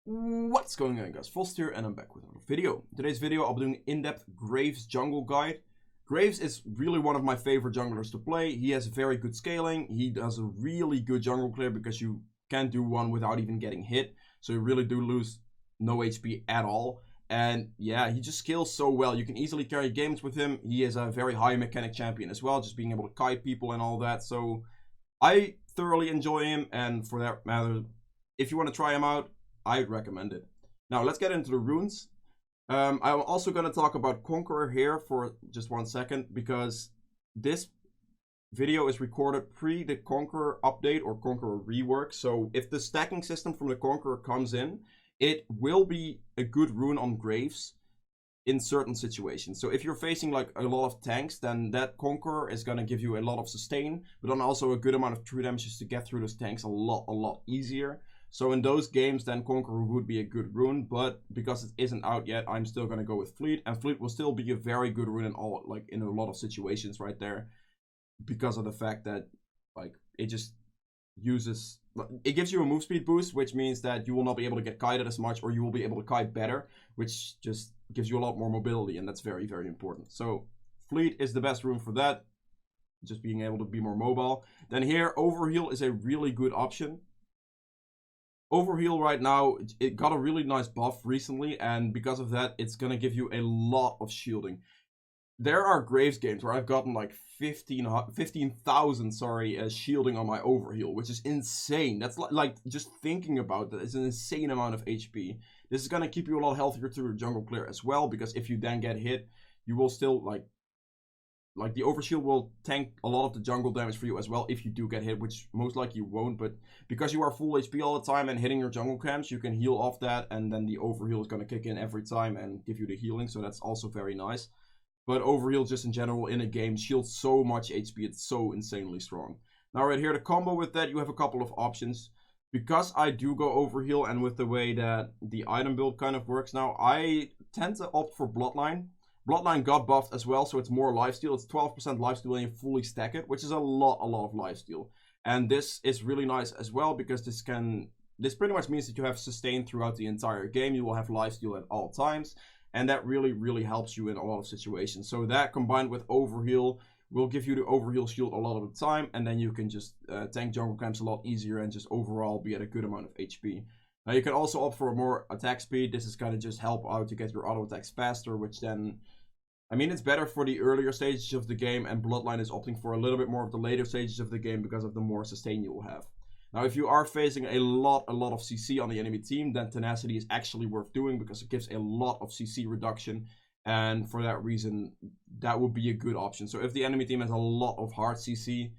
What's going on, guys? Fost here, and I'm back with another video. In today's video, I'll be doing an in-depth Graves jungle guide. Graves is really one of my favorite junglers to play. He has very good scaling. He does a really good jungle clear because you can't do one without even getting hit. So you really do lose no HP at all. And yeah, he just scales so well. You can easily carry games with him. He is a very high mechanic champion as well, just being able to kite people and all that. So I thoroughly enjoy him, and for that matter, if you want to try him out, I'd recommend it. Now let's get into the runes. I'm also going to talk about Conqueror here for just 1 second, because this video is recorded pre the Conqueror update or Conqueror rework. So if the stacking system from the Conqueror comes in, it will be a good rune on Graves in certain situations. So if you're facing like a lot of tanks, then that Conqueror is going to give you a lot of sustain, but then also a good amount of true damages to get through those tanks a lot easier. So in those games, then Conqueror would be a good rune, but because it isn't out yet, I'm still going to go with Fleet, and Fleet will still be a very good rune in a lot of situations right there, because of the fact that like it just gives you a move speed boost, which means that you will not be able to get kited as much, or you will be able to kite better, which just gives you a lot more mobility, and that's very important. So Fleet is the best rune for that, just being able to be more mobile. Then here, Overheal is a really good option. Overheal right now, it got a really nice buff recently, and because of that, it's gonna give you a lot of shielding. There are Graves games where I've gotten like 15,000 shielding on my Overheal, which is insane. That's like just thinking about that, it's an insane amount of HP. This is gonna keep you a lot healthier through your jungle clear as well, because if you then get hit, you will still like the overshield will tank a lot of the jungle damage for you as well if you do get hit, which most likely you won't, but because you are full HP all the time and hitting your jungle camps, you can heal off that, and then the overheal is going to kick in every time and give you the healing, so that's also very nice. But overheal just in general in a game shields so much HP, it's so insanely strong. Now right here, the combo with that, you have a couple of options. Because I do go overheal, and with the way that the item build kind of works now, I tend to opt for Bloodline. Bloodline got buffed as well, so it's more lifesteal. It's 12% lifesteal when you fully stack it, which is a lot of lifesteal. And this is really nice as well, because this pretty much means that you have sustain throughout the entire game. You will have lifesteal at all times, and that really helps you in a lot of situations. So that combined with Overheal will give you the Overheal shield a lot of the time, and then you can just tank jungle camps a lot easier and just overall be at a good amount of HP. Now you can also opt for more attack speed. This is kind of just help out to get your auto attacks faster, which then, I mean, it's better for the earlier stages of the game, and Bloodline is opting for a little bit more of the later stages of the game because of the more sustain you will have. Now, if you are facing a lot of CC on the enemy team, then Tenacity is actually worth doing because it gives a lot of CC reduction, and for that reason, that would be a good option. So if the enemy team has a lot of hard CC,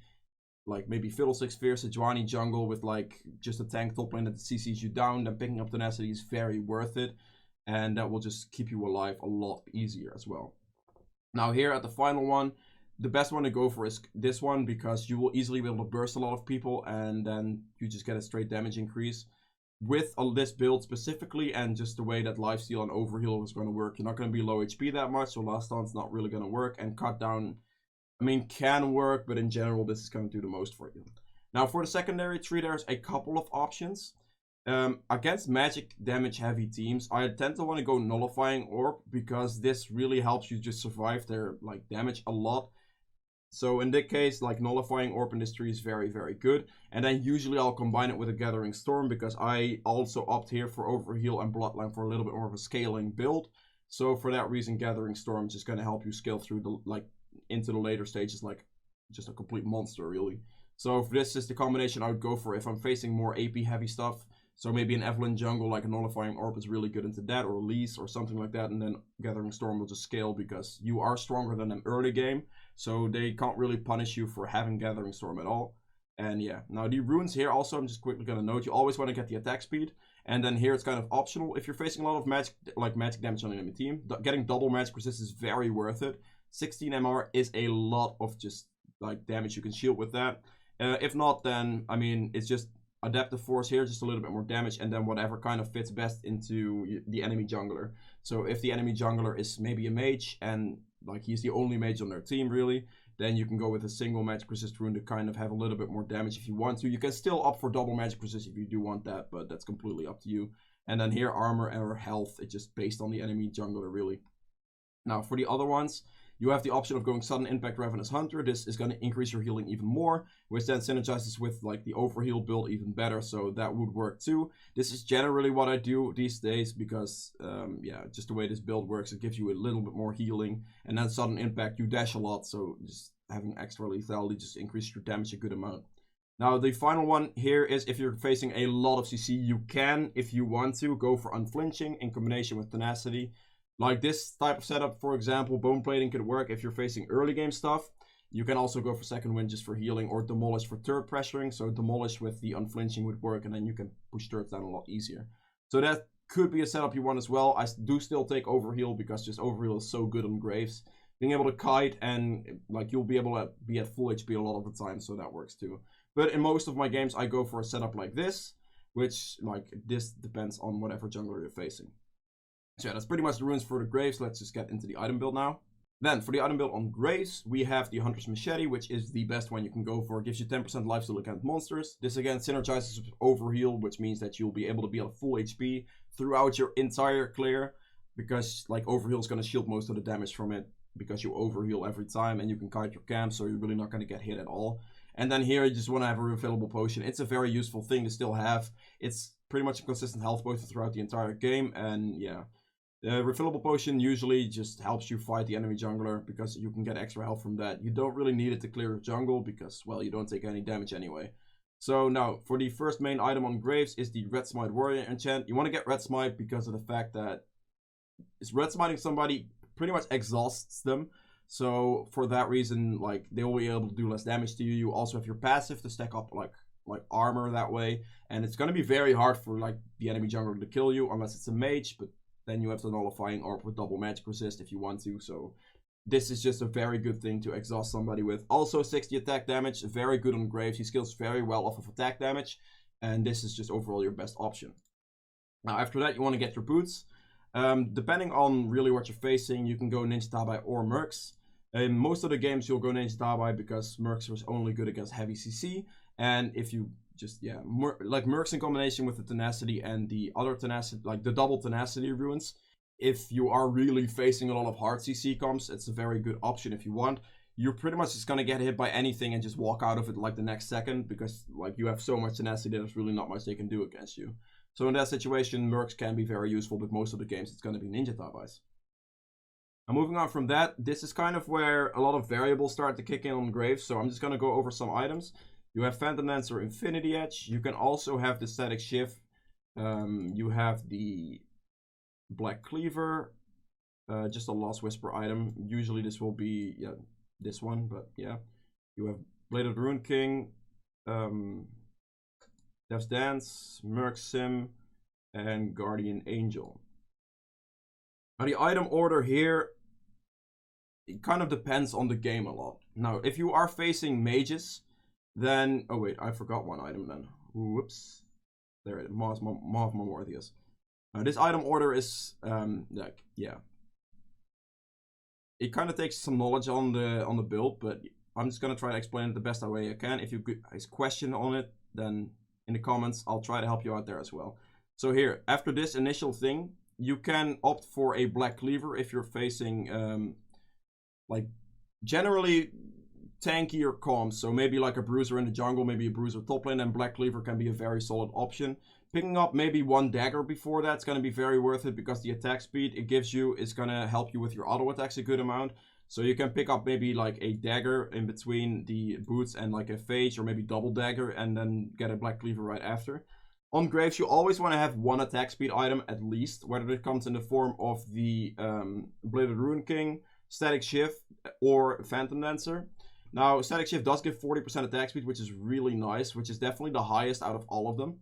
like maybe Fiddlesticks Fierce, Sejuani jungle with like just a tank top lane that CCs you down, then picking up Tenacity is very worth it, and that will just keep you alive a lot easier as well. Now here at the final one, the best one to go for is this one, because you will easily be able to burst a lot of people, and then you just get a straight damage increase. With this build specifically, and just the way that lifesteal and overheal is going to work, you're not going to be low HP that much, so last on's not really going to work, and cut down, I mean, can work, but in general this is going to do the most for you. Now for the secondary tree, there's a couple of options. Against magic damage heavy teams, I tend to want to go Nullifying Orb, because this really helps you just survive their like damage a lot. So in this case, like Nullifying Orb in this tree is very good. And then usually I'll combine it with a Gathering Storm, because I also opt here for Overheal and Bloodline for a little bit more of a scaling build. So for that reason, Gathering Storm is just going to help you scale through the into the later stages like just a complete monster really. So if this is the combination I would go for if I'm facing more AP heavy stuff. So maybe an Evelyn jungle like a Nullifying Orb is really good into that, or Elise or something like that, and then Gathering Storm will just scale because you are stronger than them early game, so they can't really punish you for having Gathering Storm at all. And yeah, now the runes here also, I'm just quickly going to note, you always want to get the attack speed, and then here it's kind of optional. If you're facing a lot of magic damage on the enemy team, getting double magic resist is very worth it. 16 MR is a lot of just like damage you can shield with that. If not, then I mean, it's just Adaptive Force here, just a little bit more damage, and then whatever kind of fits best into the enemy jungler. So if the enemy jungler is maybe a mage, and like he's the only mage on their team really, then you can go with a single magic resist rune to kind of have a little bit more damage if you want to. You can still opt for double magic resist if you do want that, but that's completely up to you. And then here, armor or health, it's just based on the enemy jungler, really. Now, for the other ones, you have the option of going Sudden Impact Ravenous Hunter. This is going to increase your healing even more, which then synergizes with like the overheal build even better, so that would work too. This is generally what I do these days because, yeah, just the way this build works, it gives you a little bit more healing. And then Sudden Impact, you dash a lot, so just having extra lethality just increases your damage a good amount. Now, the final one here is if you're facing a lot of CC, you can, if you want to, go for Unflinching in combination with Tenacity. Like this type of setup, for example, Bone Plating could work if you're facing early game stuff. You can also go for Second Wind just for healing, or Demolish for turret pressuring. So Demolish with the Unflinching would work, and then you can push turrets down a lot easier. So that could be a setup you want as well. I do still take Overheal because just Overheal is so good on Graves. Being able to kite and like you'll be able to be at full HP a lot of the time, so that works too. But in most of my games, I go for a setup like this, which like this depends on whatever jungler you're facing. So yeah, that's pretty much the runes for the Graves. Let's just get into the item build now. Then, for the item build on Graves, we have the Hunter's Machete, which is the best one you can go for. It gives you 10% lifesteal against monsters. This again synergizes with Overheal, which means that you'll be able to be at full HP throughout your entire clear, because like Overheal is going to shield most of the damage from it, because you Overheal every time, and you can kite your camp, so you're really not going to get hit at all. And then here, you just want to have a refillable potion. It's a very useful thing to still have. It's pretty much a consistent health boost throughout the entire game, and yeah. The refillable potion usually just helps you fight the enemy jungler because you can get extra health from that. You don't really need it to clear your jungle because, well, you don't take any damage anyway. So now, for the first main item on Graves is the Red Smite Warrior enchant. You want to get Red Smite because of the fact that Red Smiting somebody pretty much exhausts them. So for that reason, like, they will be able to do less damage to you. You also have your passive to stack up like armor that way. And it's going to be very hard for like the enemy jungler to kill you unless it's a mage, but then you have the Nullifying Orb with double magic resist if you want to. So this is just a very good thing to exhaust somebody with. Also 60 attack damage, very good on Graves. He scales very well off of attack damage. And this is just overall your best option. Now after that, you want to get your boots. Depending on really what you're facing, you can go Ninja Tabai or Mercs. In most of the games, you'll go Ninja Tabai because Mercs was only good against heavy CC. And if you just, yeah, like Mercs in combination with the Tenacity and the other Tenacity, like the double Tenacity runes, if you are really facing a lot of hard CC comps, it's a very good option if you want. You're pretty much just going to get hit by anything and just walk out of it like the next second because like you have so much Tenacity that there's really not much they can do against you. So in that situation, Mercs can be very useful, but most of the games it's going to be Ninja Tabais. Now moving on from that, this is kind of where a lot of variables start to kick in on Graves, so I'm just going to go over some items. You have Phantom Dancer Infinity Edge. You can also have the Static Shift. You have the Black Cleaver. Just a Lost Whisper item. Usually this will be this one, but yeah. You have Blade of the Rune King. Death's Dance, Merc Sim, and Guardian Angel. Now the item order here, it kind of depends on the game a lot. Now if you are facing mages, then, oh wait, I forgot one item then. Whoops. There it is, Maw of Morthius. This item order is, like, yeah. It kind of takes some knowledge on the build, but I'm just going to try to explain it the best way I can. If you have a question on it, then in the comments, I'll try to help you out there as well. So here, after this initial thing, you can opt for a Black Cleaver if you're facing, like, generally tankier comms, so maybe like a Bruiser in the jungle, maybe a Bruiser top lane, and Black Cleaver can be a very solid option. Picking up maybe one dagger before that's going to be very worth it because the attack speed it gives you is going to help you with your auto attacks a good amount. So you can pick up maybe like a dagger in between the boots and like a phage, or maybe double dagger and then get a Black Cleaver right after. On Graves, you always want to have one attack speed item at least, whether it comes in the form of the Blade of the Rune King, Static Shift, or Phantom Dancer. Now, Static Shift does give 40% attack speed, which is really nice, which is definitely the highest out of all of them.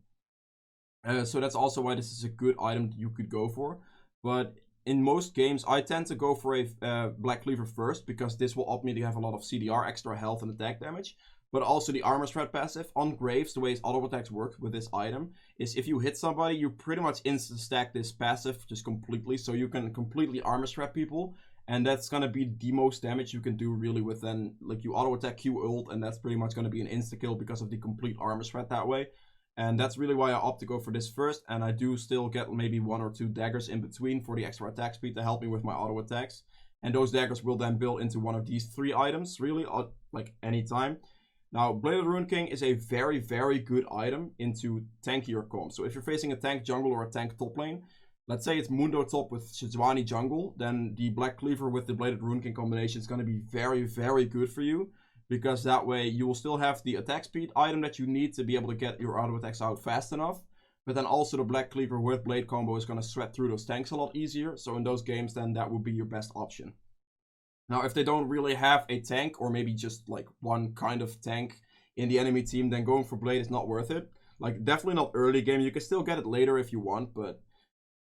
So that's also why this is a good item you could go for. But in most games, I tend to go for a Black Cleaver first, because this will opt me to have a lot of CDR, extra health and attack damage. But also the Armor Shred passive. On Graves, the way auto attacks work with this item is if you hit somebody, you pretty much insta-stack this passive just completely. So you can completely Armor Shred people. And that's going to be the most damage you can do really with then, like you auto attack Q ult, and that's pretty much going to be an insta-kill because of the complete Armor Shred that way. And that's really why I opt to go for this first. And I do still get maybe 1 or 2 daggers in between for the extra attack speed to help me with my auto attacks. And those daggers will then build into one of these 3 items, really, like any time. Now, Bladed Rune King is a very, very good item into tankier comps. So if you're facing a tank jungle or a tank top lane, let's say it's Mundo top with Sejuani jungle, then the Black Cleaver with the Bladed Rune King combination is going to be very, very good for you. Because that way you will still have the attack speed item that you need to be able to get your auto attacks out fast enough. But then also the Black Cleaver with Blade combo is going to sweat through those tanks a lot easier. So in those games, then that would be your best option. Now, if they don't really have a tank, or maybe just like one kind of tank in the enemy team, then going for Blade is not worth it. Like, definitely not early game. You can still get it later if you want, but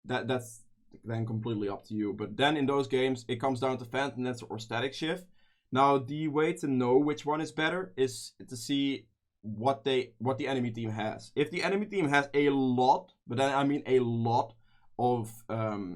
that's then completely up to you. But then in those games, it comes down to Phantom Dancer or Static Shift. Now, the way to know which one is better is to see what the enemy team has. If the enemy team has a lot, but then I mean a lot of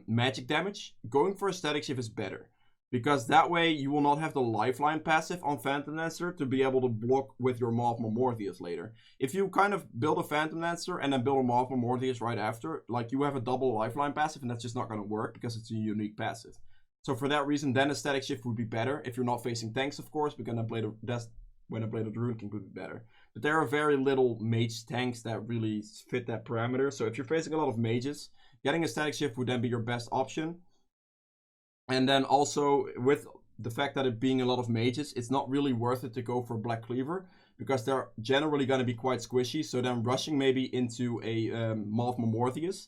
magic damage, going for a Static Shift is better. Because that way you will not have the lifeline passive on Phantom Dancer to be able to block with your Maw of Morpheus later. If you kind of build a Phantom Dancer and then build a Maw of Morpheus right after, like you have a double lifeline passive, and that's just not going to work because it's a unique passive. So for that reason, then a Static Shift would be better. If you're not facing tanks, of course, because that's when a Bladed Rune King would be better. But there are very little mage tanks that really fit that parameter. So if you're facing a lot of mages, getting a Static Shift would then be your best option. And then also, with the fact that it being a lot of mages, it's not really worth it to go for Black Cleaver, because they're generally going to be quite squishy. So then rushing maybe into a Maw of Morpheus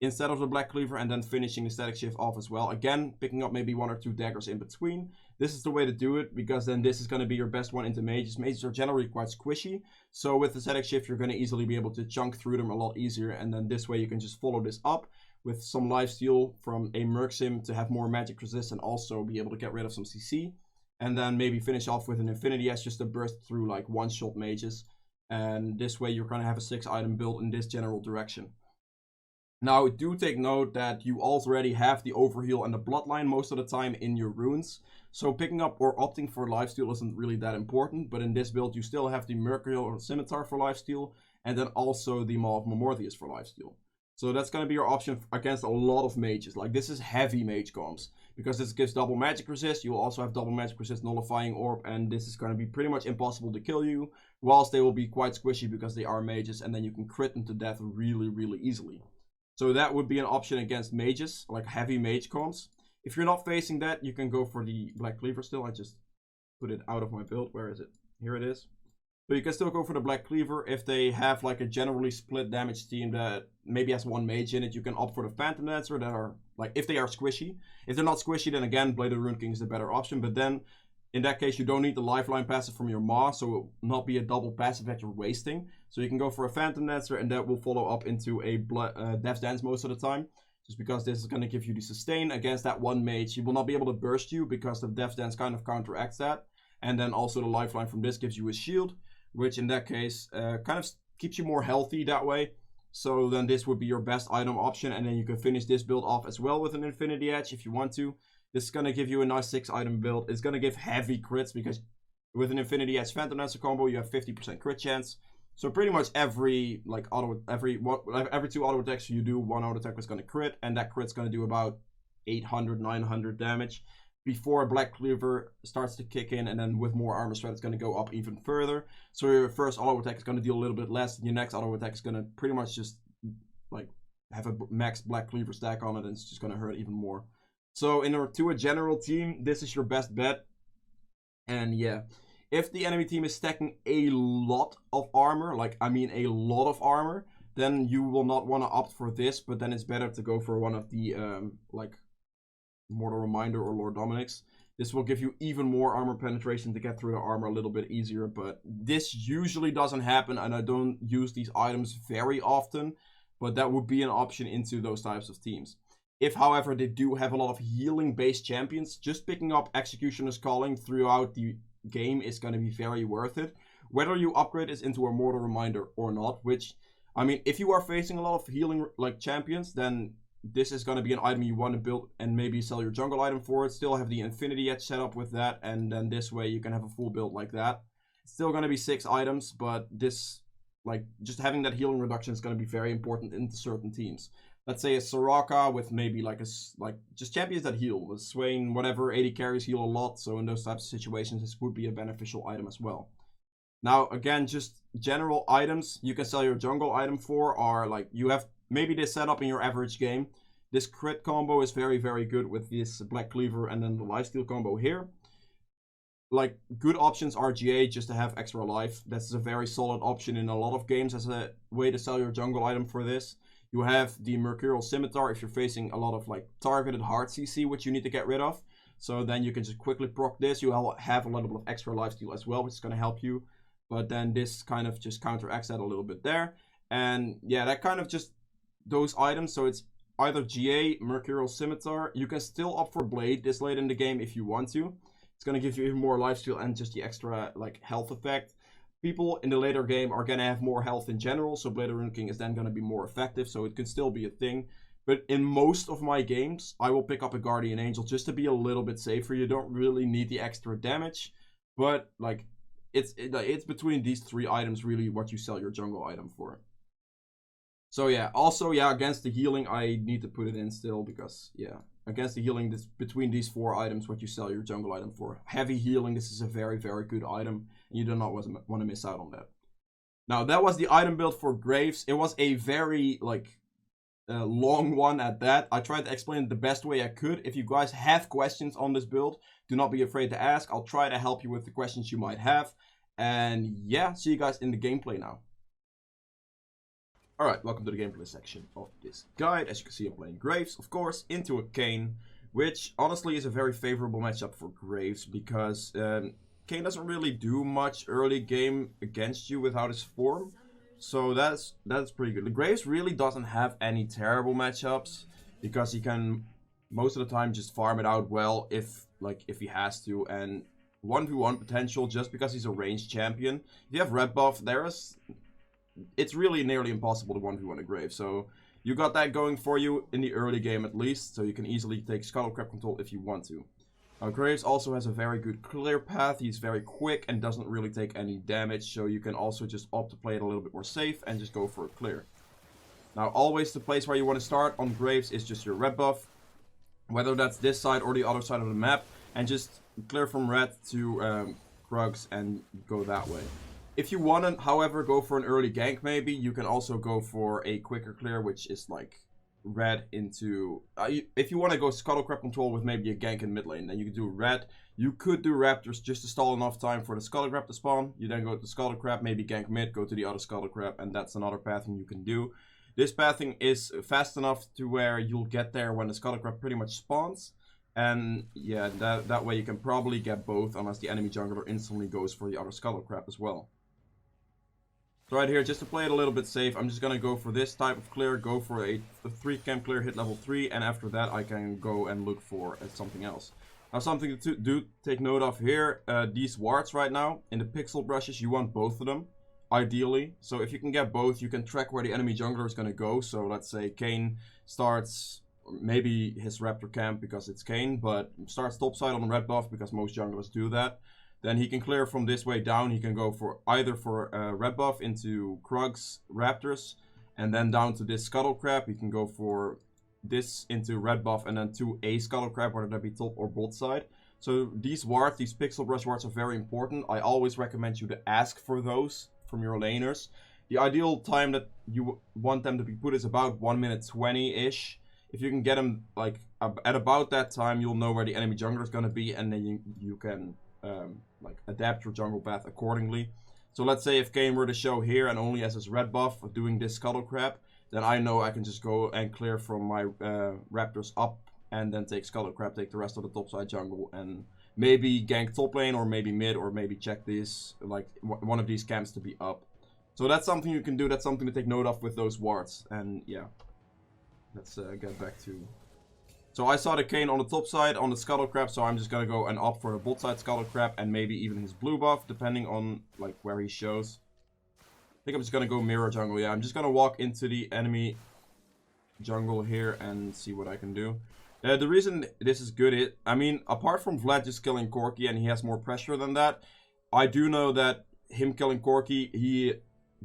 instead of the Black Cleaver, and then finishing the Static Shift off as well. Again, picking up maybe 1 or 2 daggers in between. This is the way to do it, because then this is going to be your best one into mages. Mages are generally quite squishy, so with the Static Shift, you're going to easily be able to chunk through them a lot easier, and then this way you can just follow this up with some lifesteal from a Merc Sim to have more magic resist and also be able to get rid of some CC. And then maybe finish off with an Infinity Edge just to burst through like one-shot mages. And this way you're going to have a 6-item build in this general direction. Now, do take note that you already have the Overheal and the Bloodline most of the time in your runes. So picking up or opting for lifesteal isn't really that important. But in this build, you still have the Mercurial or Scimitar for lifesteal. And then also the Maw of Morpheus for lifesteal. So that's going to be your option against a lot of mages. Like, this is heavy mage comps. Because this gives double magic resist. You will also have double magic resist nullifying orb. And this is going to be pretty much impossible to kill you. Whilst they will be quite squishy because they are mages. And then you can crit them to death really, really easily. So that would be an option against mages. Like heavy mage comps. If you're not facing that, you can go for the Black Cleaver still. I just put it out of my build. Where is it? Here it is. But you can still go for the Black Cleaver if they have like a generally split damage team that maybe has 1 mage in it. You can opt for the Phantom Dancer that are like, if they are squishy. If they're not squishy, then again, Bladed Rune King is the better option. But then in that case, you don't need the lifeline passive from your Maw, so it will not be a double passive that you're wasting. So you can go for a Phantom Dancer, and that will follow up into a Death's Dance most of the time. Just because this is going to give you the sustain against that 1 mage. He will not be able to burst you because the Death's Dance kind of counteracts that. And then also the lifeline from this gives you a shield, which in that case kind of keeps you more healthy that way. So then this would be your best item option, and then you can finish this build off as well with an Infinity Edge if you want to. This is going to give you a nice 6-item build. It's going to give heavy crits because with an Infinity Edge Phantom Dancer combo, you have 50% crit chance. So pretty much every 2 auto attacks you do, 1 auto attack is going to crit, and that crit's going to do about 800, 900 damage before Black Cleaver starts to kick in, and then with more armor spread, it's going to go up even further. So your first auto attack is going to deal a little bit less, and your next auto attack is going to pretty much just like have a max Black Cleaver stack on it, and it's just going to hurt even more. So to a general team, this is your best bet. And yeah, if the enemy team is stacking a lot of armor, like I mean a lot of armor, then you will not want to opt for this, but then it's better to go for one of the like Mortal Reminder or Lord Dominic's. This will give you even more armor penetration to get through the armor a little bit easier, but this usually doesn't happen, and I don't use these items very often, but that would be an option into those types of teams. If, however, they do have a lot of healing-based champions, just picking up Executioner's Calling throughout the game is going to be very worth it. Whether you upgrade this into a Mortal Reminder or not, which, I mean, if you are facing a lot of healing like champions, then this is going to be an item you want to build and maybe sell your jungle item for it. Still have the Infinity Edge set up with that, and then this way you can have a full build like that. It's still going to be 6 items, but this like, just having that healing reduction is going to be very important into certain teams. Let's say a Soraka with maybe like just champions that heal. A Swain, whatever, 80 carries heal a lot. So in those types of situations, this would be a beneficial item as well. Now, again, just general items you can sell your jungle item for are like, you have maybe this setup in your average game. This crit combo is very, very good with this Black Cleaver and then the lifesteal combo here. Like, good options are GA just to have extra life. That's a very solid option in a lot of games as a way to sell your jungle item for this. You have the Mercurial Scimitar if you're facing a lot of like targeted hard CC, which you need to get rid of. So then you can just quickly proc this. You have a little bit of extra lifesteal as well, which is going to help you. But then this kind of just counteracts that a little bit there. And yeah, that kind of just those items. So it's either GA, Mercurial Scimitar. You can still opt for Blade this late in the game if you want to. It's going to give you even more lifesteal and just the extra like health effect. People in the later game are going to have more health in general, so Blade of Ruined King is then going to be more effective, so it can still be a thing. But in most of my games, I will pick up a Guardian Angel just to be a little bit safer. You don't really need the extra damage, but like it's between these three items really what you sell your jungle item for. So yeah, also yeah, against the healing, I need to put it in still because yeah, against the healing, this between these four items, what you sell your jungle item for. Heavy healing, this is a very, very good item. And you do not want to miss out on that. Now, that was the item build for Graves. It was a very, like, long one at that. I tried to explain it the best way I could. If you guys have questions on this build, do not be afraid to ask. I'll try to help you with the questions you might have. And yeah, see you guys in the gameplay now. Alright, welcome to the gameplay section of this guide. As you can see, I'm playing Graves, of course, into a Kayn, which honestly is a very favorable matchup for Graves because Kayn doesn't really do much early game against you without his form. So that's pretty good. The Graves really doesn't have any terrible matchups because he can most of the time just farm it out well if he has to, and 1v1 potential just because he's a ranged champion. If you have red buff, it's really nearly impossible to 1v1 a Grave. So you got that going for you in the early game at least, so you can easily take Scuttlecrab control if you want to. Now, Graves also has a very good clear path. He's very quick and doesn't really take any damage, so you can also just opt to play it a little bit more safe and just go for a clear. Now, always the place where you want to start on Graves is just your red buff, whether that's this side or the other side of the map, and just clear from red to Krugs and go that way. If you want to, however, go for an early gank maybe, you can also go for a quicker clear, which is like red into... if you want to go Scuttlecrab control with maybe a gank in mid lane, then you can do red. You could do Raptors just to stall enough time for the Scuttlecrab to spawn. You then go to Scuttlecrab, maybe gank mid, go to the other Scuttlecrab, and that's another pathing you can do. This pathing is fast enough to where you'll get there when the Scuttlecrab pretty much spawns. And yeah, that way you can probably get both, unless the enemy jungler instantly goes for the other Scuttlecrab as well. So right here, just to play it a little bit safe, I'm just going to go for this type of clear, go for a 3-camp clear, hit level 3, and after that I can go and look for something else. Now something to do take note of here, these wards right now, in the pixel brushes, you want both of them, ideally. So if you can get both, you can track where the enemy jungler is going to go. So let's say Kayn starts, maybe his Raptor camp because it's Kayn, but starts topside on the red buff because most junglers do that. Then he can clear from this way down. He can go for either for red buff into Krugs, Raptors, and then down to this Scuttlecrab. He can go for this into red buff and then to a Scuttlecrab, whether that be top or bot side. So these wards, these pixel brush wards are very important. I always recommend you to ask for those from your laners. The ideal time that you want them to be put is about 1 minute 20-ish. If you can get them like at about that time, you'll know where the enemy jungler is going to be, and then you can like adapt your jungle path accordingly. So let's say if Kayn were to show here and only has his red buff doing this Scuttlecrab, then I know I can just go and clear from my Raptors up and then take Scuttlecrab, take the rest of the topside jungle, and maybe gank top lane or maybe mid, or maybe check this, like one of these camps to be up. So that's something you can do, that's something to take note of with those wards. And yeah, let's get back to... So I saw the Kayn on the top side on the Scuttlecrab, so I'm just gonna go and opt for the bot side Scuttlecrab and maybe even his blue buff, depending on like where he shows. I think I'm just gonna go mirror jungle. Yeah, I'm just gonna walk into the enemy jungle here and see what I can do. The reason this is good, I mean, apart from Vlad just killing Corki and he has more pressure than that, I do know that him killing Corki, he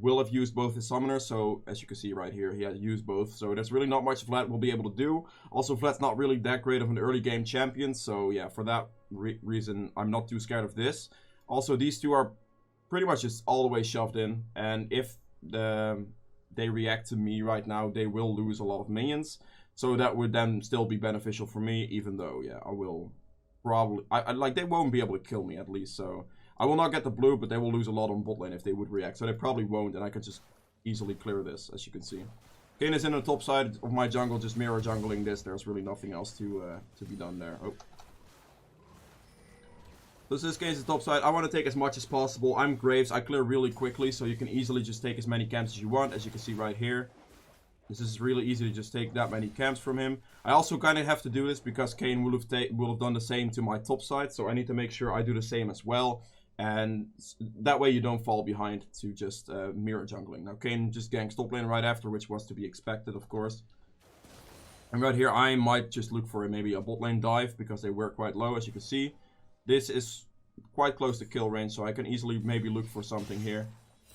will have used both his summoners, so as you can see right here, he had used both. So there's really not much Vlad will be able to do. Also, Vlad's not really that great of an early game champion, so yeah, for that reason, I'm not too scared of this. Also, these two are pretty much just all the way shoved in, and if they react to me right now, they will lose a lot of minions. So that would then still be beneficial for me, even though, yeah, I will probably... like, they won't be able to kill me, at least, so... I will not get the blue, but they will lose a lot on bot lane if they would react. So they probably won't, and I can just easily clear this, as you can see. Kayn is in the top side of my jungle, just mirror jungling this. There's really nothing else to be done there. Oh. So this Kayn's the top side. I want to take as much as possible. I'm Graves. I clear really quickly, so you can easily just take as many camps as you want, as you can see right here. This is really easy to just take that many camps from him. I also kind of have to do this because Kayn will have done the same to my top side, so I need to make sure I do the same as well. And that way you don't fall behind to just mirror jungling. Now Kayn just ganks top lane right after, which was to be expected, of course. And right here I might just look for maybe a bot lane dive, because they were quite low, as you can see. This is quite close to kill range, so I can easily maybe look for something here.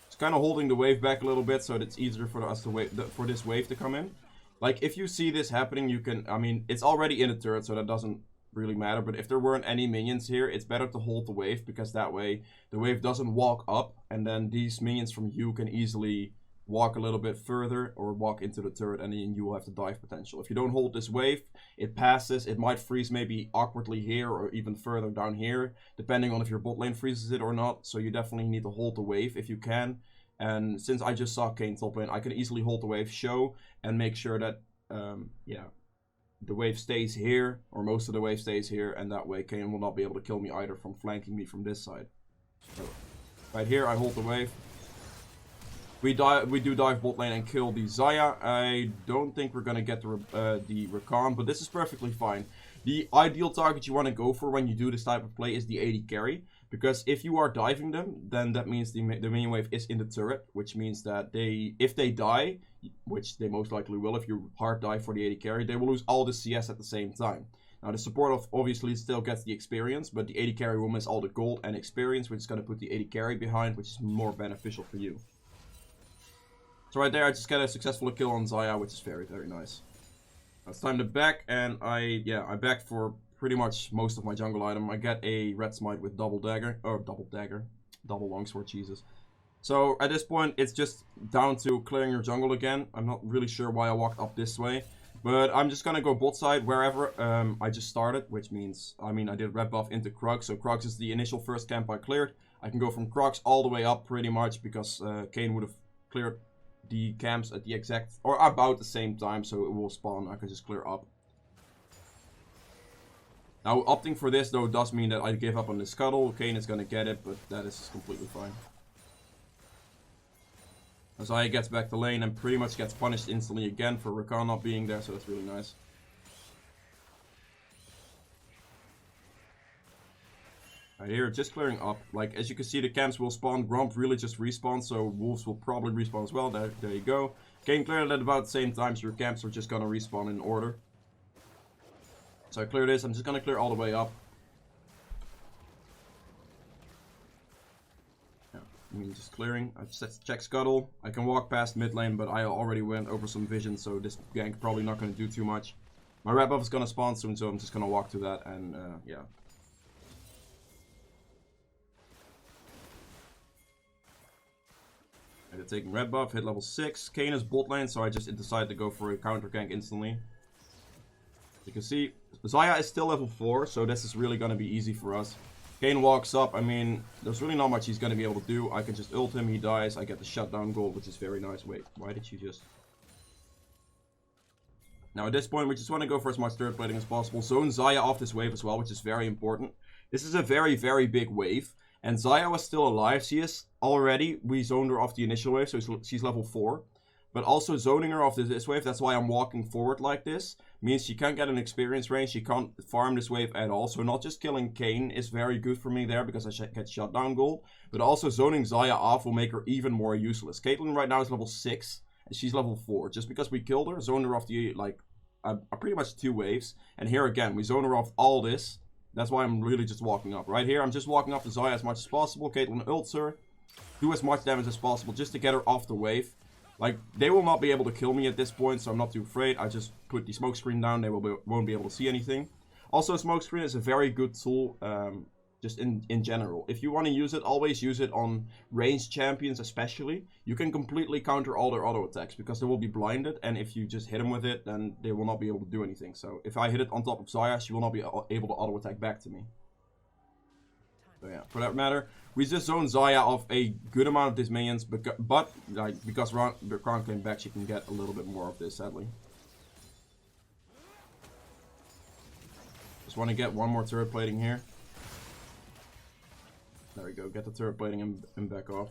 It's kind of holding the wave back a little bit, so that it's easier for us to wait for this wave to come in. Like, if you see this happening, you can... I mean, it's already in a turret, so that doesn't really matter, but if there weren't any minions here, it's better to hold the wave, because that way the wave doesn't walk up, and then these minions from you can easily walk a little bit further or walk into the turret, and then you will have the dive potential. If you don't hold this wave, it passes, it might freeze maybe awkwardly here or even further down here, depending on if your bot lane freezes it or not. So you definitely need to hold the wave if you can. And since I just saw Kayn top lane, I can easily hold the wave, show, and make sure that yeah, the wave stays here, or most of the wave stays here, and that way Kayn will not be able to kill me either from flanking me from this side. So, right here, I hold the wave. We do dive bot lane and kill the Xayah. I don't think we're going to get the Rakan, but this is perfectly fine. The ideal target you want to go for when you do this type of play is the AD carry, because if you are diving them, then that means the minion wave is in the turret, which means that if they die, which they most likely will if you hard dive for the AD carry, they will lose all the CS at the same time. Now the support obviously still gets the experience, but the AD carry will miss all the gold and experience, which is going to put the AD carry behind, which is more beneficial for you. So right there, I just got a successful kill on Xayah, which is very, very nice. Now it's time to back, and I backed for pretty much most of my jungle item. I get a red smite with double longsword, Jesus. So at this point, it's just down to clearing your jungle again. I'm not really sure why I walked up this way, but I'm just gonna go bot side wherever I just started, which means, I did red buff into Krugs, so Krugs is the initial first camp I cleared. I can go from Krugs all the way up pretty much, because Kayn would have cleared the camps at the exact, or about the same time, so it will spawn. I can just clear up. Now, opting for this, though, does mean that I give up on the scuttle. Kayn is gonna get it, but that is completely fine. Xayah gets back to lane and pretty much gets punished instantly again for Rakan not being there, so that's really nice. Right here, just clearing up. Like, as you can see, the camps will spawn. Gromp really just respawns, so wolves will probably respawn as well. There you go. Kayn cleared at about the same time, so your camps are just gonna respawn in order. So I clear this. I'm just gonna clear all the way up. Yeah, just clearing. I just check scuttle. I can walk past mid lane, but I already went over some vision, so this gank probably not gonna do too much. My red buff is gonna spawn soon, so I'm just gonna walk to that, and yeah. Taking red buff, hit level 6. Kayn is bot lane, so I just decided to go for a counter gank instantly. You can see, Xayah is still level 4, so this is really going to be easy for us. Kayn walks up, there's really not much he's going to be able to do. I can just ult him, he dies, I get the shutdown gold, which is very nice. Wait, why did you just... Now at this point, we just want to go for as much third plating as possible. Zone Xayah off this wave as well, which is very important. This is a very, very big wave. And Xayah was still alive. She is already, we zoned her off the initial wave, so she's level 4. But also zoning her off this wave, that's why I'm walking forward like this, means she can't get an experience range, she can't farm this wave at all. So not just killing Kayn is very good for me there, because I get shutdown gold, but also zoning Xayah off will make her even more useless. Caitlyn right now is level 6, and she's level 4. Just because we killed her, zoned her off the, like, pretty much 2 waves. And here again, we zone her off all this. That's why I'm really just walking up. Right here, I'm just walking up to Xayah as much as possible. Caitlyn ults her. do as much damage as possible just to get her off the wave. Like, they will not be able to kill me at this point, so I'm not too afraid. I just put the smoke screen down, they won't be able to see anything. Also, smoke screen is a very good tool, just in general. If you want to use it, always use it on ranged champions especially. You can completely counter all their auto attacks, because they will be blinded, and if you just hit them with it, then they will not be able to do anything. So, if I hit it on top of Xayah, she will not be able to auto attack back to me. So yeah, for that matter, we just zone Xayah off a good amount of these minions, because the Crown came back, she can get a little bit more of this, sadly. Just want to get one more turret plating here. There we go, get the turret plating and back off.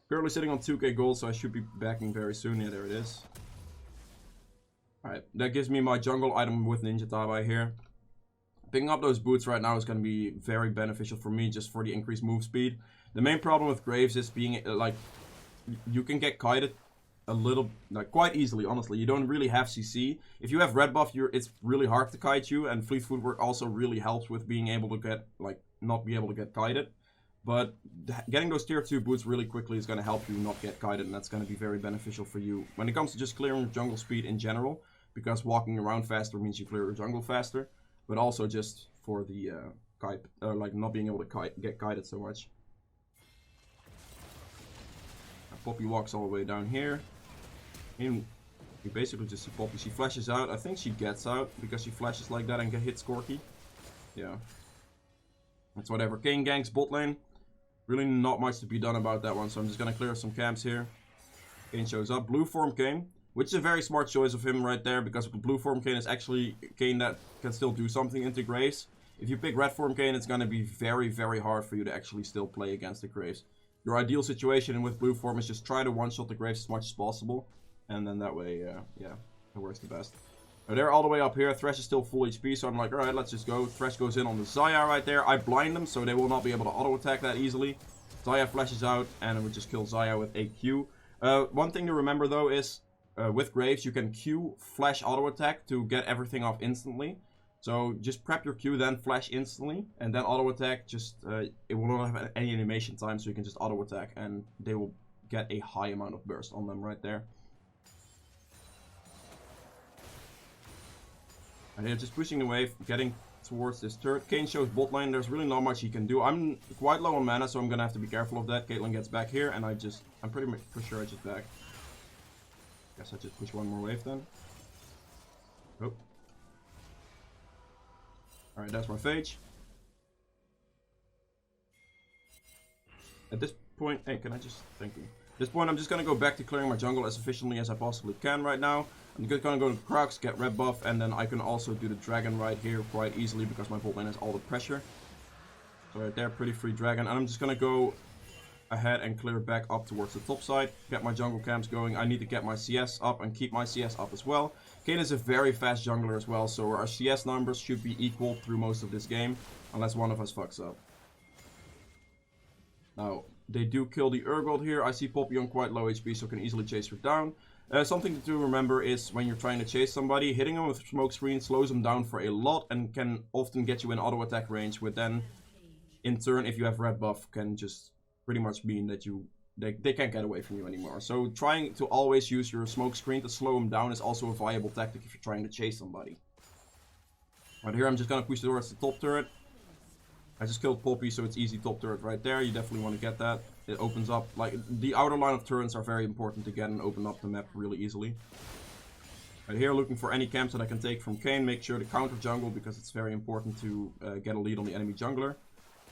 Currently sitting on 2k gold, so I should be backing very soon. Yeah, there it is. Alright, that gives me my jungle item with Ninja Tabai here. Picking up those boots right now is going to be very beneficial for me, just for the increased move speed. The main problem with Graves is being, like, you can get kited a little, like, quite easily, honestly. You don't really have CC. If you have red buff, it's really hard to kite you, and Fleet Footwork also really helps with being able to get, like, not be able to get kited. But getting those tier 2 boots really quickly is going to help you not get kited, and that's going to be very beneficial for you when it comes to just clearing jungle speed in general, because walking around faster means you clear your jungle faster. But also just for the like not being able to get kited so much. Poppy walks all the way down here. And you basically just see Poppy. She flashes out. I think she gets out because she flashes like that and hits Corky. Yeah. That's whatever. Kane ganks bot lane. Really not much to be done about that one, so I'm just gonna clear some camps here. Kane shows up. Blue form Kane. Which is a very smart choice of him right there, because blue form Kane is actually Kane that can still do something into Graves. If you pick red form Kane, it's going to be very, very hard for you to actually still play against the Graves. Your ideal situation with blue form is just try to one-shot the Graves as much as possible. And then that way, yeah, it works the best. Now they're all the way up here. Thresh is still full HP, so I'm like, alright, let's just go. Thresh goes in on the Xayah right there. I blind them, so they will not be able to auto-attack that easily. Xayah flashes out, and we just kill Xayah with a Q. One thing to remember, though, is with Graves, you can Q flash auto attack to get everything off instantly. So just prep your Q, then flash instantly, and then auto attack. Just it will not have any animation time, so you can just auto attack, and they will get a high amount of burst on them right there. And they're just pushing the wave, getting towards this turret. Kane shows bot lane. There's really not much he can do. I'm quite low on mana, so I'm gonna have to be careful of that. Caitlyn gets back here, and I'm pretty much for sure I just back. Guess I just push one more wave then. Oh. Alright, that's my Phage. At this point, hey, can I just, thank you. At this point, I'm just gonna go back to clearing my jungle as efficiently as I possibly can right now. I'm just gonna go to Crux, get red buff, and then I can also do the dragon right here quite easily because my bot lane has all the pressure. So right there, pretty free dragon. And I'm just gonna go ahead and clear back up towards the top side, get my jungle camps going. I need to get my CS up and keep my CS up as well. Kane is a very fast jungler as well, so our CS numbers should be equal through most of this game, unless one of us fucks up. Now, they do kill the Urgold here. I see Poppy on quite low HP, so can easily chase her down. Something to remember is when you're trying to chase somebody, hitting them with smoke screen slows them down for a lot and can often get you in auto attack range, which then, in turn, if you have red buff, can just pretty much mean that they can't get away from you anymore. So trying to always use your smoke screen to slow them down is also a viable tactic if you're trying to chase somebody. Right here I'm just gonna push towards the top turret. I just killed Poppy, so it's easy top turret right there. You definitely want to get that. It opens up, like, the outer line of turrets are very important to get and open up the map really easily. Right here, looking for any camps that I can take from Kane. Make sure to counter jungle because it's very important to get a lead on the enemy jungler.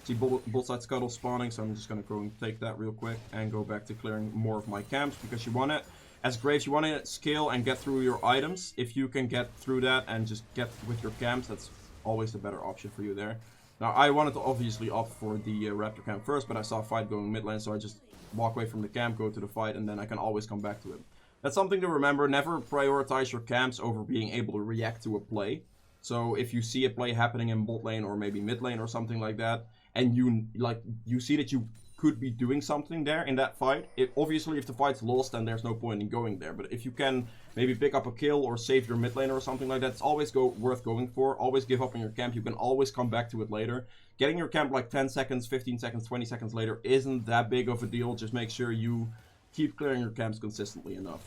See bot side scuttle spawning, so I'm just gonna go and take that real quick and go back to clearing more of my camps because you want it. As Graves, you want to scale and get through your items. If you can get through that and just get with your camps, that's always the better option for you there. Now, I wanted to obviously opt for the Raptor camp first, but I saw a fight going mid lane, so I just walk away from the camp, go to the fight, and then I can always come back to it. That's something to remember. Never prioritize your camps over being able to react to a play. So if you see a play happening in bot lane or maybe mid lane or something like that, and you see that you could be doing something there in that fight. Obviously, if the fight's lost, then there's no point in going there. But if you can maybe pick up a kill or save your mid laner or something like that, it's always worth going for. Always give up on your camp. You can always come back to it later. Getting your camp like 10 seconds, 15 seconds, 20 seconds later isn't that big of a deal. Just make sure you keep clearing your camps consistently enough.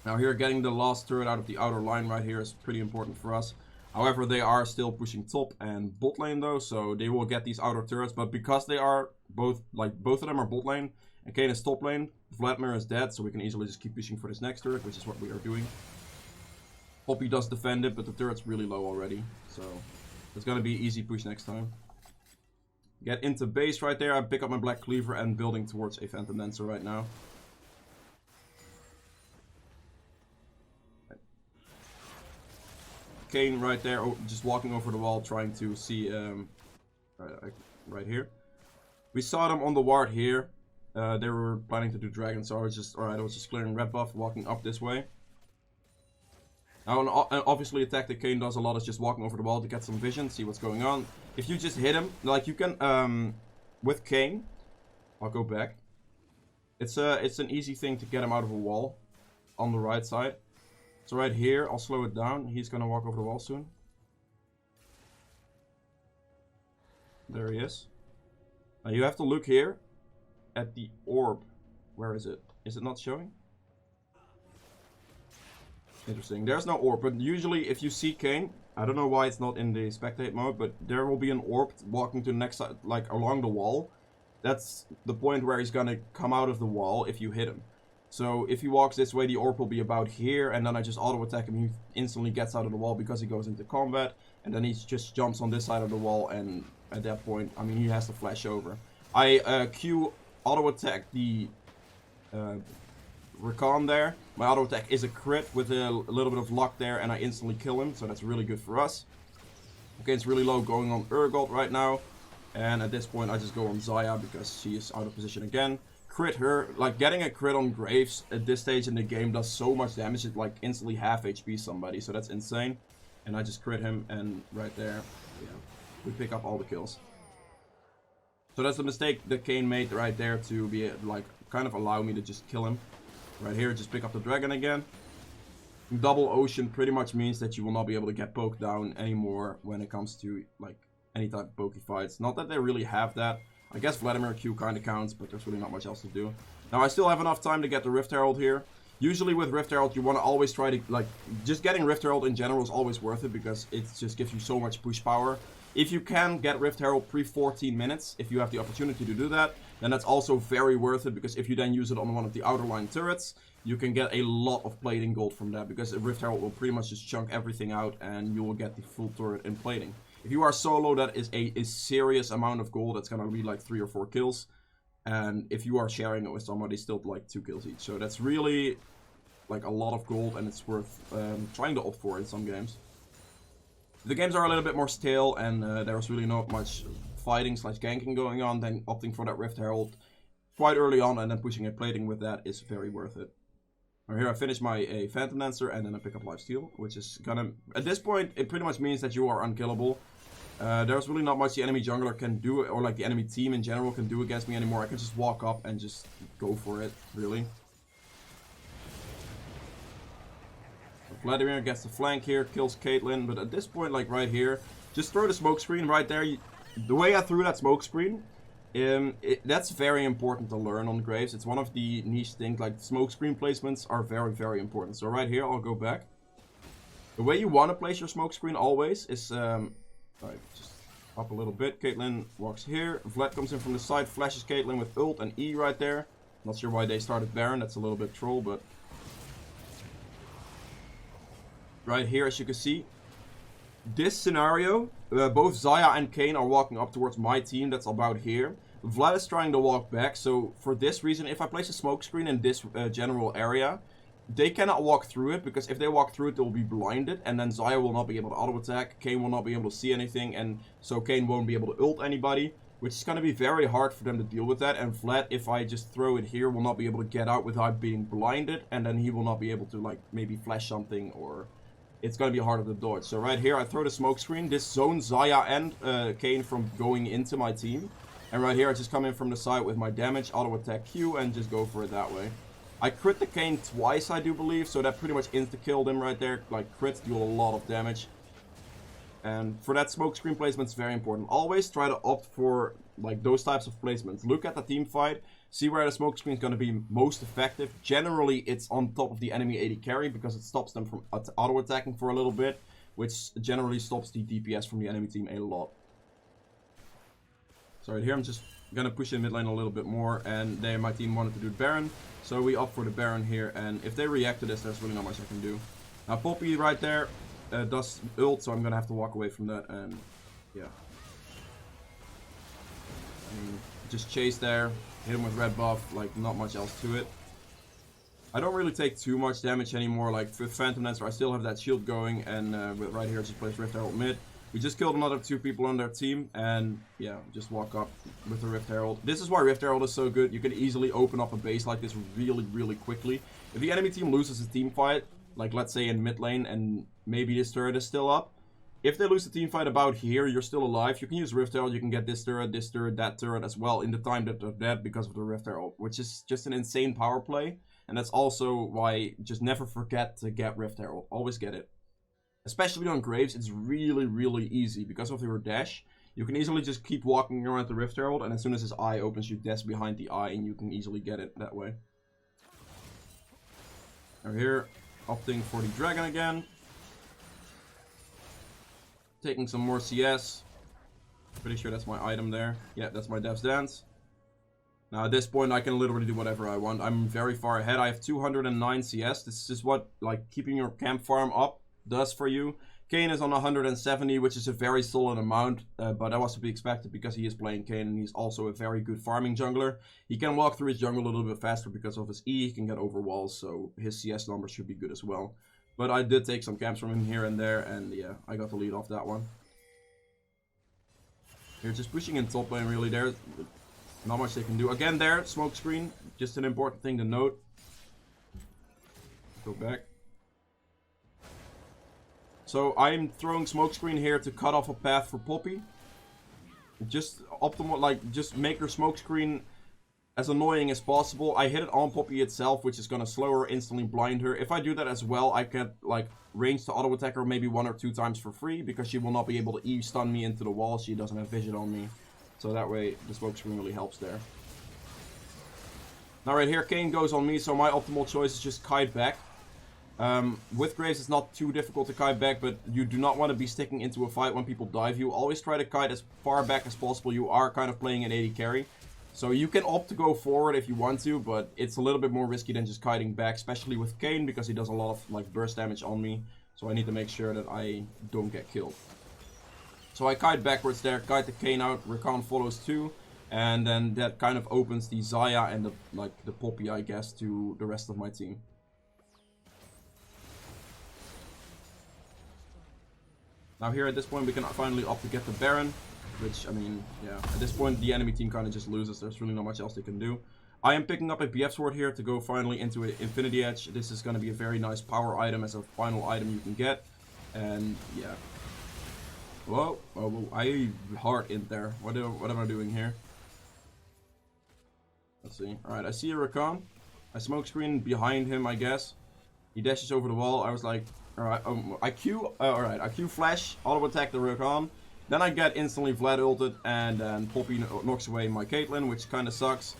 Now here, getting the last turret out of the outer line right here is pretty important for us. However, they are still pushing top and bot lane though, so they will get these outer turrets. But because they are both of them are bot lane and Kayn is top lane, Vladimir is dead, so we can easily just keep pushing for this next turret, which is what we are doing. Poppy does defend it, but the turret's really low already, so it's gonna be easy push next time. Get into base right there. I pick up my Black Cleaver and building towards a Phantom Dancer right now. Kayn right there, just walking over the wall, trying to see, right here. We saw them on the ward here. They were planning to do dragon, so I was just clearing red buff, walking up this way. Now, obviously a tactic Kayn does a lot is just walking over the wall to get some vision, see what's going on. If you just hit him, like you can, with Kayn, I'll go back. It's an easy thing to get him out of a wall on the right side. So right here, I'll slow it down. He's gonna walk over the wall soon. There he is. Now you have to look here at the orb. Where is it? Is it not showing? Interesting. There's no orb, but usually if you see Kayn, I don't know why it's not in the spectate mode, but there will be an orb walking to the next side, like along the wall. That's the point where he's gonna come out of the wall if you hit him. So if he walks this way, the orb will be about here, and then I just auto attack him. He instantly gets out of the wall because he goes into combat, and then he just jumps on this side of the wall, and at that point, I mean, he has to flash over. I Q auto attack the Rakan there. My auto attack is a crit with a little bit of luck there, and I instantly kill him, so that's really good for us. Okay, it's really low going on Urgot right now, and at this point I just go on Xayah because she is out of position again. Crit her, like getting a crit on Graves at this stage in the game does so much damage, it like instantly half HP somebody, so that's insane. And I just crit him, and right there, yeah, we pick up all the kills. So that's the mistake that Kayn made right there to be like kind of allow me to just kill him. Right here, just pick up the dragon again. Double ocean pretty much means that you will not be able to get poked down anymore when it comes to like any type of pokey fights. Not that they really have that. I guess Vladimir Q kind of counts, but there's really not much else to do. Now, I still have enough time to get the Rift Herald here. Usually with Rift Herald, you want to always try to, like, just getting Rift Herald in general is always worth it because it just gives you so much push power. If you can get Rift Herald pre-14 minutes, if you have the opportunity to do that, then that's also very worth it because if you then use it on one of the outer line turrets, you can get a lot of plating gold from that because the Rift Herald will pretty much just chunk everything out and you will get the full turret in plating. If you are solo, that is a serious amount of gold. That's gonna be like 3 or 4 kills. And if you are sharing it with somebody, still like 2 kills each. So that's really like a lot of gold, and it's worth trying to opt for in some games. The games are a little bit more stale, and there's really not much fighting / ganking going on. Then opting for that Rift Herald quite early on, and then pushing a plating with that is very worth it. Now here I finish my Phantom Dancer, and then I pick up Lifesteal, which is gonna, at this point, it pretty much means that you are unkillable. There's really not much the enemy jungler can do, or like the enemy team in general can do against me anymore. I can just walk up and just go for it, really. Vladimir gets the flank here, kills Caitlyn, but at this point, like right here, just throw the smoke screen right there. The way I threw that smoke screen, that's very important to learn on Graves. It's one of the niche things, like smoke screen placements are very, very important. So right here, I'll go back. The way you want to place your smoke screen always is, alright, just up a little bit. Caitlyn walks here. Vlad comes in from the side, flashes Caitlyn with ult and E right there. Not sure why they started Baron, that's a little bit troll, but... Right here, as you can see, this scenario, both Xayah and Kayn are walking up towards my team, that's about here. Vlad is trying to walk back, so for this reason, if I place a smoke screen in this general area, they cannot walk through it, because if they walk through it, they'll be blinded, and then Xayah will not be able to auto-attack, Kayn will not be able to see anything, and so Kayn won't be able to ult anybody, which is going to be very hard for them to deal with that, and Vlad, if I just throw it here, will not be able to get out without being blinded, and then he will not be able to, like, maybe flash something, or... It's going to be harder to dodge. So right here, I throw the smoke screen. This zones Xayah and Kayn from going into my team. And right here, I just come in from the side with my damage, auto attack Q, and just go for it that way. I crit the Kane twice, I do believe, so that pretty much insta-killed him right there. Like, crits do a lot of damage. And for that smokescreen placement, it's very important. Always try to opt for, like, those types of placements. Look at the team fight, see where the smokescreen is going to be most effective. Generally, it's on top of the enemy AD carry, because it stops them from auto-attacking for a little bit, which generally stops the DPS from the enemy team a lot. So right here, I'm just going to push in mid lane a little bit more, and there my team wanted to do Baron. So we opt for the Baron here, and if they react to this, there's really not much I can do. Now Poppy right there does ult, so I'm going to have to walk away from that, and yeah. I mean, just chase there, hit him with red buff, like not much else to it. I don't really take too much damage anymore, like with Phantom Dancer I still have that shield going, and right here just plays Rift Herald mid. We just killed another 2 people on their team, and yeah, just walk up with the Rift Herald. This is why Rift Herald is so good. You can easily open up a base like this really, really quickly. If the enemy team loses a team fight, like let's say in mid lane, and maybe this turret is still up, if they lose the team fight about here, you're still alive. You can use Rift Herald, you can get this turret, that turret as well in the time that they're dead because of the Rift Herald, which is just an insane power play. And that's also why just never forget to get Rift Herald. Always get it. Especially on Graves, it's really, really easy. Because of your dash, you can easily just keep walking around the Rift Herald, and as soon as his eye opens, you dash behind the eye, and you can easily get it that way. Now here, opting for the Dragon again. Taking some more CS. Pretty sure that's my item there. Yeah, that's my Dev's Dance. Now at this point, I can literally do whatever I want. I'm very far ahead. I have 209 CS. This is what, like, keeping your camp farm up does for you. Kane is on 170, which is a very solid amount, but that was to be expected because he is playing Kane, and he's also a very good farming jungler. He can walk through his jungle a little bit faster because of his E. He can get over walls, so his CS numbers should be good as well. But I did take some camps from him here and there, and yeah, I got the lead off that one. Here, just pushing in top lane, really. There's not much they can do. Again there, smoke screen, just an important thing to note. Go back. So I'm throwing smokescreen here to cut off a path for Poppy. Just optimal, like, just make her smokescreen as annoying as possible. I hit it on Poppy itself, which is gonna slow her, instantly blind her. If I do that as well, I can like range to auto attack her maybe 1 or 2 times for free, because she will not be able to E stun me into the wall. She doesn't have vision on me, so that way the smokescreen really helps there. Now right here, Kane goes on me, so my optimal choice is just kite back. With Graves, it's not too difficult to kite back, but you do not want to be sticking into a fight when people dive you. Always try to kite as far back as possible. You are kind of playing an AD carry, so you can opt to go forward if you want to, but it's a little bit more risky than just kiting back, especially with Kane, because he does a lot of like burst damage on me, so I need to make sure that I don't get killed. So I kite backwards there, kite the Kane out, Rakan follows too, and then that kind of opens the Xayah and the Poppy, I guess, to the rest of my team. Now here at this point we can finally opt to get the Baron, which, I mean, yeah, at this point the enemy team kind of just loses. There's really not much else they can do. I am picking up a BF sword here to go finally into an Infinity Edge. This is going to be a very nice power item as a final item you can get. And yeah. Whoa, oh, I hard in there. What am I doing here? Let's see. Alright, I see a Rakan. I smoke screen behind him, I guess. He dashes over the wall. I was like, alright, I Q flash, auto attack the Rakan. Then I get instantly Vlad ulted, and then Poppy knocks away my Caitlyn, which kind of sucks.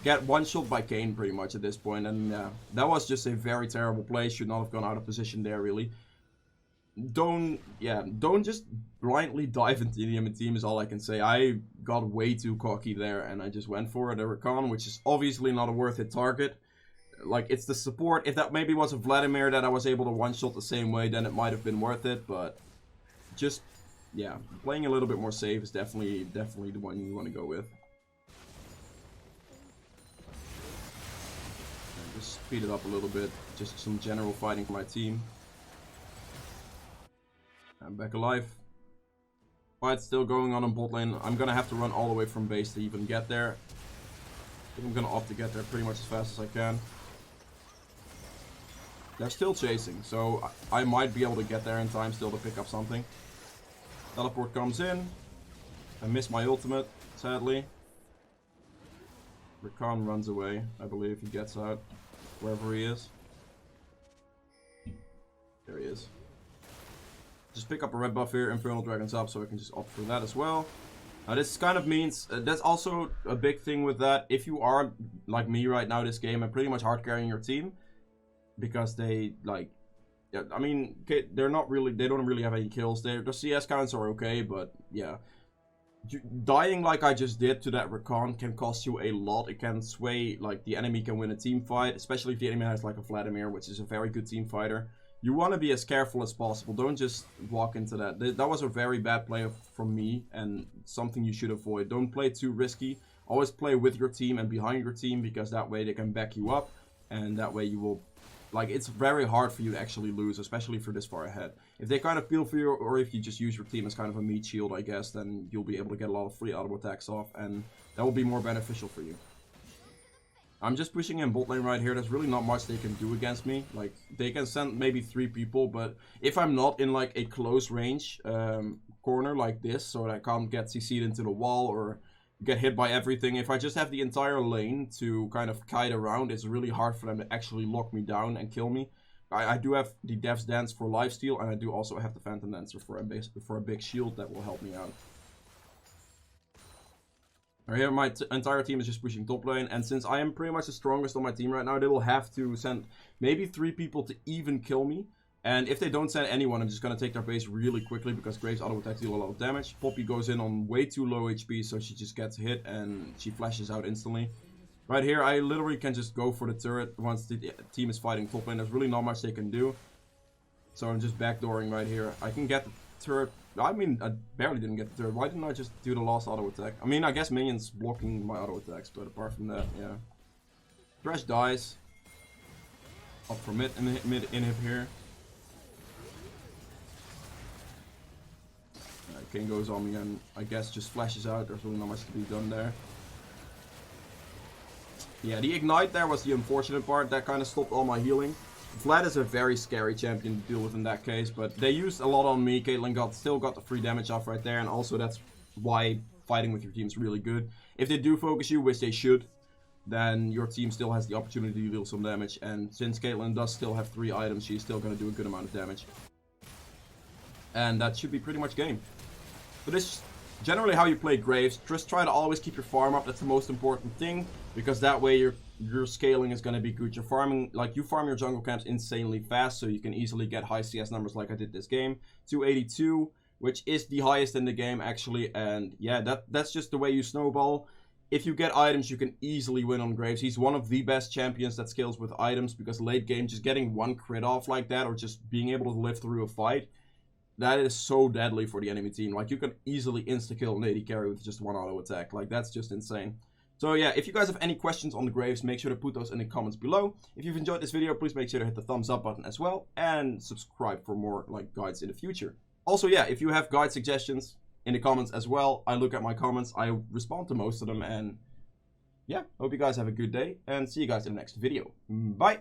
Get one shot by Kane pretty much at this point, and that was just a very terrible play. Should not have gone out of position there, really. Don't just blindly dive into the enemy team is all I can say. I got way too cocky there, and I just went for the Rakan, which is obviously not a worth it target. Like, it's the support. If that maybe was a Vladimir that I was able to one-shot the same way, then it might have been worth it, but just, yeah, playing a little bit more safe is definitely the one you want to go with. And just speed it up a little bit, just some general fighting for my team. I'm back alive. Fight's still going on bot lane. I'm gonna have to run all the way from base to even get there. I think I'm gonna opt to get there pretty much as fast as I can. They're still chasing, so I might be able to get there in time still to pick up something. Teleport comes in. I missed my ultimate, sadly. Rakan runs away, I believe. He gets out, wherever he is. There he is. Just pick up a red buff here, Infernal Dragon's up, so I can just opt for that as well. Now this kind of means, that's also a big thing with that. If you are, like me right now this game, and pretty much hard carrying your team, because they, like, yeah, I mean, they're not really, they don't really have any kills. Their CS counts are okay, but yeah. Dying like I just did to that Rakan can cost you a lot. It can sway, like, the enemy can win a team fight, especially if the enemy has like a Vladimir, which is a very good team fighter. You want to be as careful as possible. Don't just walk into that. That was a very bad play from me, and something you should avoid. Don't play too risky. Always play with your team and behind your team, because that way they can back you up, and that way you will, like, it's very hard for you to actually lose, especially for this far ahead. If they kind of peel for you, or if you just use your team as kind of a meat shield, I guess, then you'll be able to get a lot of free auto attacks off, and that will be more beneficial for you. I'm just pushing in bot lane right here. There's really not much they can do against me. Like, they can send maybe 3 people, but if I'm not in like a close range corner like this, so that I can't get CC'd into the wall or get hit by everything, if I just have the entire lane to kind of kite around, it's really hard for them to actually lock me down and kill me. I do have the Death's Dance for lifesteal, and I do also have the Phantom Dancer for a big shield that will help me out. Right here, my entire team is just pushing top lane, and since I am pretty much the strongest on my team right now, they will have to send maybe 3 people to even kill me. And if they don't send anyone, I'm just going to take their base really quickly, because Graves auto attacks deal a lot of damage. Poppy goes in on way too low HP, so she just gets hit and she flashes out instantly. Right here, I literally can just go for the turret once the team is fighting top lane. There's really not much they can do. So I'm just backdooring right here. I can get the turret. I mean, I barely didn't get the turret. Why didn't I just do the last auto attack? I mean, I guess minions blocking my auto attacks, but apart from that, yeah. Thresh dies. Up for mid inhib here. King goes on me and I guess just flashes out. There's really not much to be done there. Yeah, the ignite there was the unfortunate part. That kind of stopped all my healing. Vlad is a very scary champion to deal with in that case, but they used a lot on me. Caitlyn still got the free damage off right there, and also that's why fighting with your team is really good. If they do focus you, which they should, then your team still has the opportunity to deal some damage, and since Caitlyn does still have 3 items, she's still going to do a good amount of damage. And that should be pretty much game. But this is generally how you play Graves. Just try to always keep your farm up. That's the most important thing, because that way your scaling is going to be good. You're farming, like, you farm your jungle camps insanely fast, so you can easily get high CS numbers like I did this game. 282, which is the highest in the game actually, and yeah, that's just the way you snowball. If you get items, you can easily win on Graves. He's one of the best champions that scales with items, because late game, just getting 1 crit off like that, or just being able to live through a fight, that is so deadly for the enemy team. Like, you can easily insta-kill an AD carry with just 1 auto attack. Like, that's just insane. So yeah, if you guys have any questions on the Graves, make sure to put those in the comments below. If you've enjoyed this video, please make sure to hit the thumbs up button as well, and subscribe for more, like, guides in the future. Also, yeah, if you have guide suggestions in the comments as well, I look at my comments, I respond to most of them, and yeah, hope you guys have a good day, and see you guys in the next video. Bye!